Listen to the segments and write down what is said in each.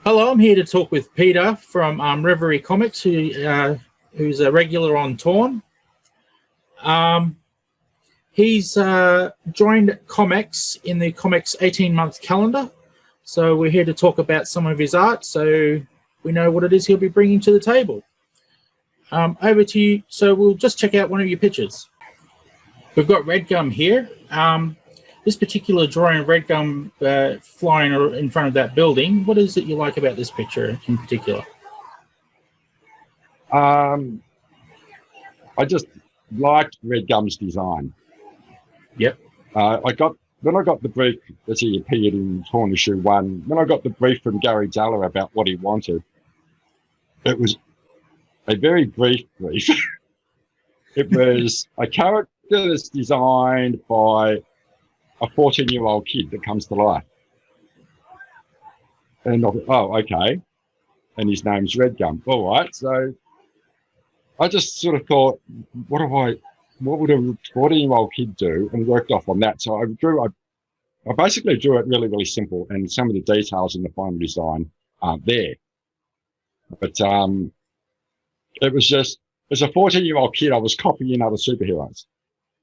Hello, I'm here to talk with Peter from Reverie Comics, who's a regular on Torn. He's joined ComX in the ComX 18-month calendar, so we're here to talk about some of his art, so we know what it is he'll be bringing to the table. Over to you. So we'll just check out one of your pictures. We've got Red Gum here. This particular drawing of Red Gum flying in front of that building, what is it you like about this picture in particular? I just liked Red Gum's design. Yep. When I got the brief, as he appeared in Torn issue 1, when I got the brief from Gary Dalla about what he wanted, it was a very brief brief. It was a character that's designed by a 14-year-old kid that comes to life. And I thought, oh, okay. And his name's Red Gum. All right. So I just sort of thought, what would a 14-year-old kid do? And worked off on that. So I basically drew it really, really simple. And some of the details in the final design aren't there. But it was just, as a 14-year-old kid, I was copying other superheroes.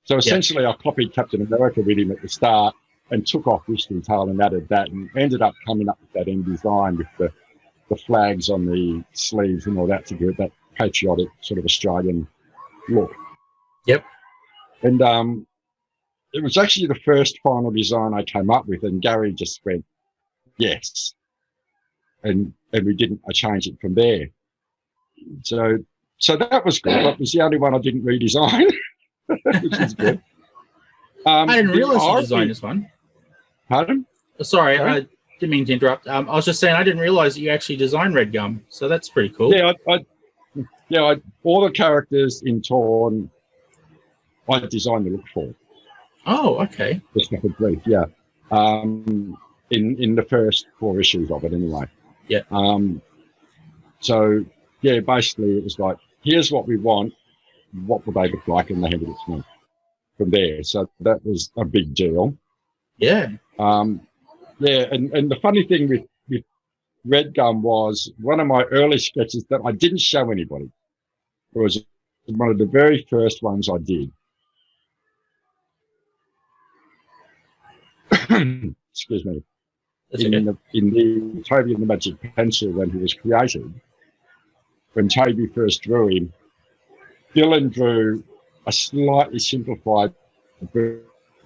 So essentially, I copied Captain America with him at the start and took off wrist and tail and added that and ended up coming up with that end design with the flags on the sleeves and all that to give it that patriotic sort of Australian look. Yep. And it was actually the first final design I came up with, and Gary just went, yes. And we didn't change it from there. So that was good. That was the only one I didn't redesign. Which is good. I didn't realize you designed this one. Pardon? Sorry, I didn't mean to interrupt. I was just saying I didn't realize that you actually designed Red Gum, so that's pretty cool. Yeah, all the characters in Torn, I designed the look for. Oh, okay. Just like a brief, yeah. In the first 4 issues of it, anyway. Yeah. So yeah, basically it was like, here's what we want. What would they look like? And they handed it to me from there. So that was a big deal. Yeah. Yeah, and the funny thing with Red Gum was one of my early sketches that I didn't show anybody. It was one of the very first ones I did. Excuse me. In the Toby and the Magic Pencil, when he was created, when Toby first drew him, Dylan drew a slightly simplified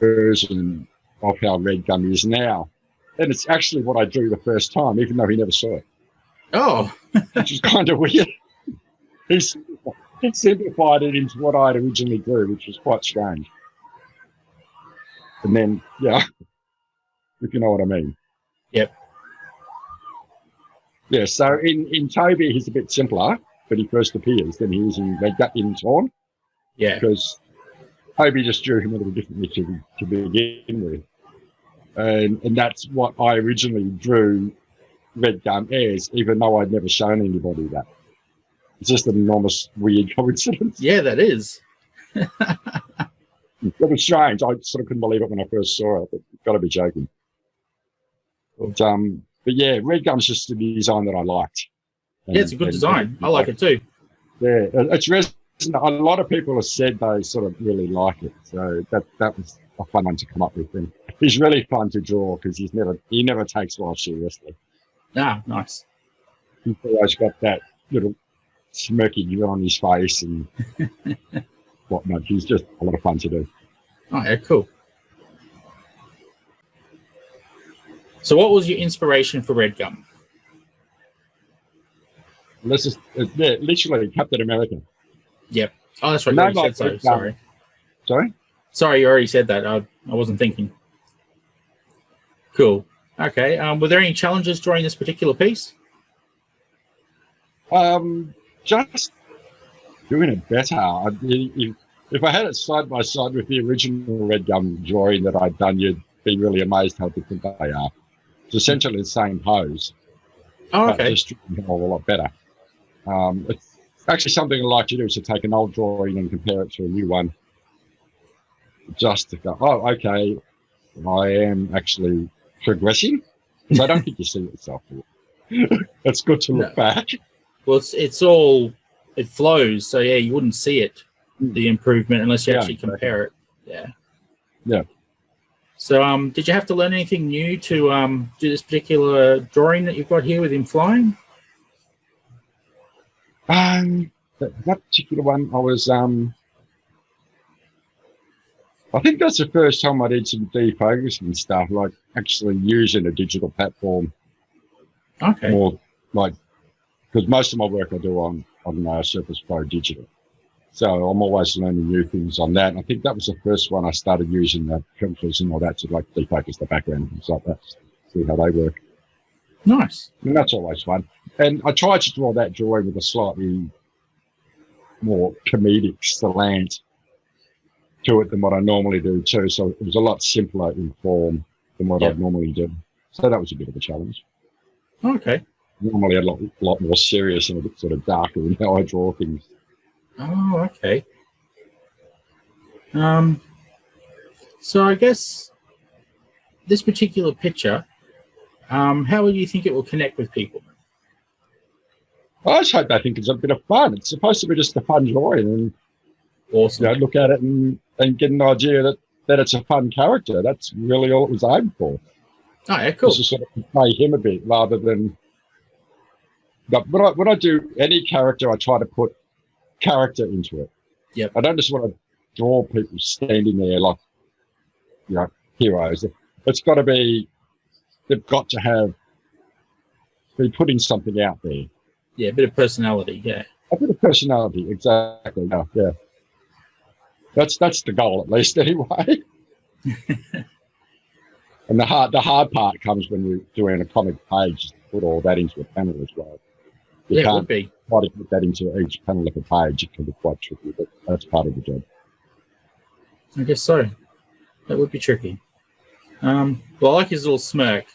version of how Red Gum is now. And it's actually what I drew the first time, even though he never saw it. Oh. Which is kind of weird. He simplified it into what I'd originally drew, which was quite strange. And then, yeah, if you know what I mean. Yep. Yeah, so in Toby, he's a bit simpler. When he first appears, then he was in Torn. Yeah. Because Toby just drew him a little differently to begin with. And that's what I originally drew Red Gum as, even though I'd never shown anybody that. It's just an enormous, weird coincidence. Yeah, that is. It was strange. I sort of couldn't believe it when I first saw it. But got to be joking. But yeah, Red Gum's just a design that I liked. Yeah, it's a good design. I like it too. Yeah, it's resonant. A lot of people have said they sort of really like it. So that was a fun one to come up with. And he's really fun to draw because he never takes life seriously. Ah, nice. He's always got that little smirky grin on his face and whatnot. He's just a lot of fun to do. Oh, yeah, cool. So what was your inspiration for Red Gum? This is literally Captain America. Yep. Oh, that's right. You already said so. Sorry. Sorry? Sorry, you already said that. I wasn't thinking. Cool. Okay. Were there any challenges drawing this particular piece? Just doing it better. If I had it side by side with the original Red Gum drawing that I'd done, you'd be really amazed how different they are. It's essentially the same pose. Oh, okay. But just a whole lot better. It's actually something I like to do is to take an old drawing and compare it to a new one. Just to go, oh, okay, I am actually progressing. Because I don't think you see yourself. It's good to look back. Well, it flows. So yeah, you wouldn't see it, the improvement, unless you actually compare it. Yeah. Yeah. So did you have to learn anything new to do this particular drawing that you've got here with him flying? That particular one, I was I think that's the first time I did some defocusing stuff, like actually using a digital platform. Okay. More like, because most of my work I do on Surface Pro digital. So I'm always learning new things on that. And I think that was the first one I started using the filters and all that to like defocus the background and things like that, see how they work. Nice. And that's always fun. And I tried to draw that drawing with a slightly more comedic slant to it than what I normally do too. So it was a lot simpler in form than what I'd normally do. So that was a bit of a challenge. Okay. Normally a lot more serious and a bit sort of darker in how I draw things. Oh, okay. So I guess this particular picture, how would you think it will connect with people? I just hope they think it's a bit of fun. It's supposed to be just a fun drawing, and Awesome. look at it and get an idea that it's a fun character. That's really all it was aimed for. Oh, yeah, cool. Just to sort of play him a bit rather than. But when I do any character, I try to put character into it. Yep. I don't just want to draw people standing there like, heroes. It's got to be. They've got to be putting something out there. Yeah, a bit of personality. Yeah. A bit of personality, exactly. Yeah. That's the goal, at least, anyway. And the hard part comes when you're doing a comic page, to put all that into a panel as well. You it would be. try to put that into each panel of a page. It can be quite tricky, but that's part of the job. I guess so. That would be tricky. Well, I like his little smirk.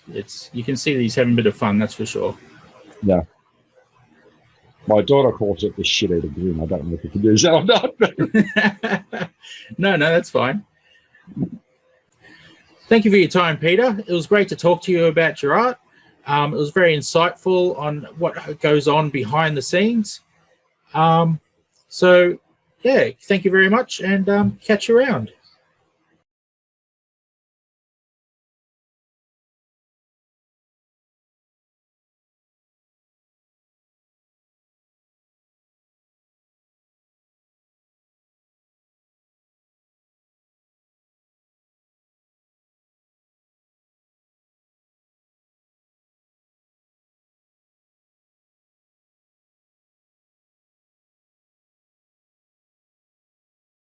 You can see that he's having a bit of fun, that's for sure. Yeah. My daughter calls it the shit-eater grin. I don't know if you can use that or not. No, that's fine. Thank you for your time, Peter. It was great to talk to you about your art. It was very insightful on what goes on behind the scenes. So, yeah, thank you very much, and catch you around.